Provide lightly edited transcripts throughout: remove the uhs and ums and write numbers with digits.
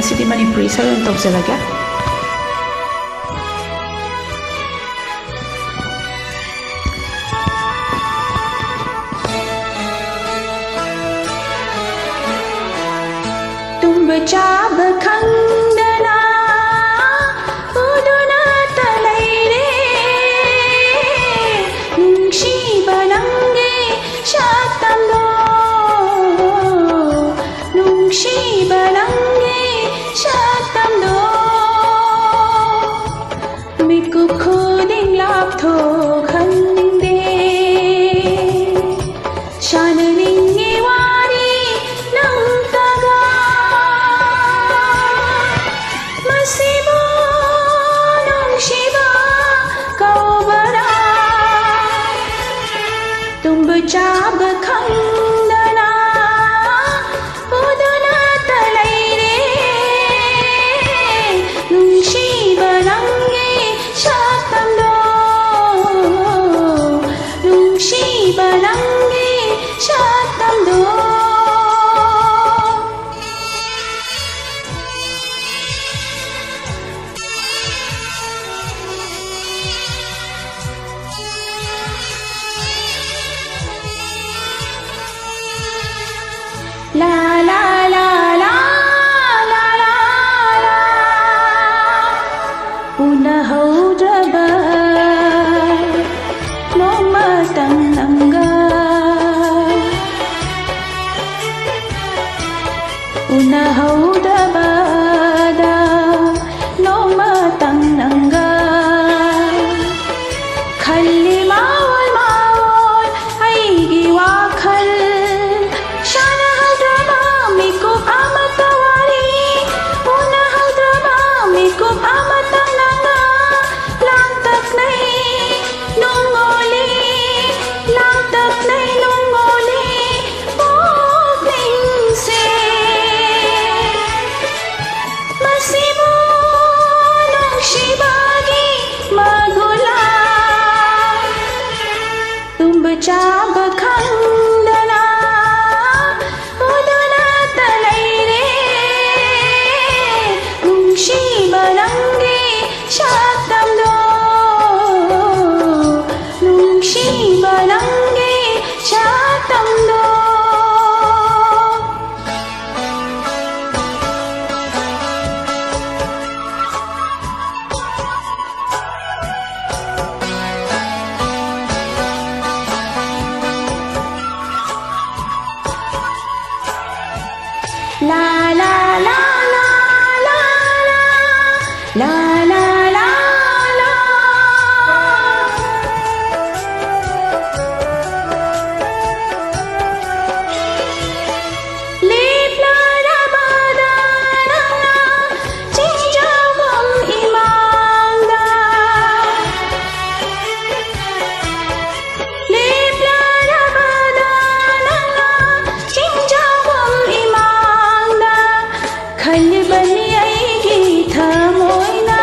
ꯉꯁꯤꯗꯤ ꯃꯅꯤꯄꯨꯔꯤ ꯏꯁꯩ ꯑꯣꯏꯅ ꯇꯧꯖꯔꯒꯦ. ꯇꯨꯝꯕ ꯆꯥꯕ ꯈꯪꯗꯅ ꯎꯗꯨꯅꯇ ꯂꯩꯔꯦ ꯅꯨꯡꯁꯤꯕ ꯅꯪꯒꯤ ꯁꯛꯇꯝꯗꯣ ꯅꯨꯡꯁꯤꯕ ꯅꯪꯒꯤ ꯁꯛꯇꯝꯗꯣ ꯃꯤꯀꯨꯞ ꯈꯨꯗꯤꯡ ꯂꯥꯞꯊꯣꯛꯍꯟꯅꯤꯡꯗꯦ ꯁꯥꯟꯅꯅꯤꯡꯉꯤ ꯋꯥꯔꯤ ꯅꯪꯇꯒ ꯃꯁꯤꯕꯨ ꯅꯨꯡꯁꯤꯕ ꯀꯧꯕꯔꯥ ꯇꯨꯝꯕ ꯆꯥꯕ ꯈꯪꯗꯅ ꯎꯗꯨꯅꯇ ꯂꯩꯔꯦ ꯅꯨꯡꯁꯤꯕ ꯅꯪꯒꯤ ꯁꯛꯇꯝದೋ ನುಂಶಿಬ ನಂಗೆ ಶಬ್ದೋ ಲಾ ಲಾ ಲಾ ಲಾ ಲಾ ಲಾ ಲಾ ಪುನಃ ಹೌದ್ರಬ ನೋಮತಂ ನಂಗ ಪುನಃ ಹೌದಬದ ನೋಮತಂ ನಂಗ ಖಲ್ಲಿ ಮಾವೋಲ್ ಮಾವೋಲ್ ಐಗಿ ವಾಖಲ್ ಶಾನ ಹೌದ್ರಬ ಮಿಕುಪ್ ಅಮತವಾರಿ ಪುನಃ ಹೌದ್ರಬ ಮಿಕುಪ್ ಅಮತಂ ನಂಗ ಲಾಂತಕ್ ನೈ nungoli langtak nay nungoli pogling se masibo nung shibagi magula tumba chaba khandana udunata layre nung shiba nangi shaktamdo ನುಂಶಿಬ ನಂಗೆ ಶಾತಂದೋ ಲಾ ಲಾ ಲಾ ಲಾ ಲಾ ಲಾ ಲಾ ಲಾ khali bani ai gi tha moi na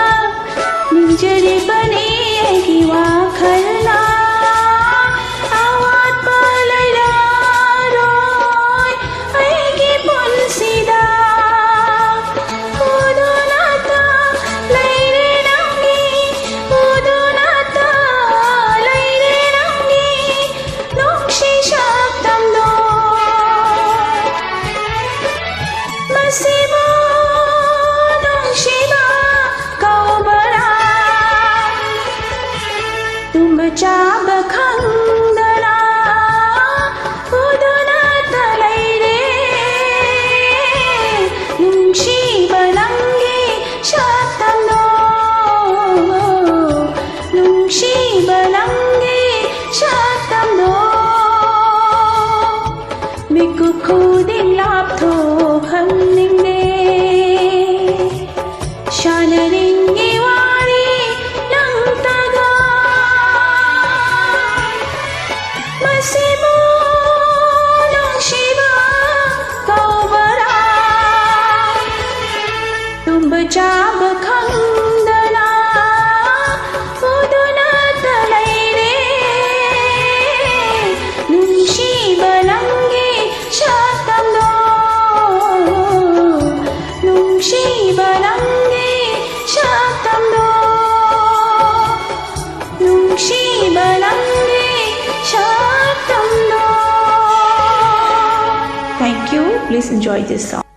शिवलिङ्गे शान्तं no. Thank you. Please enjoy this song.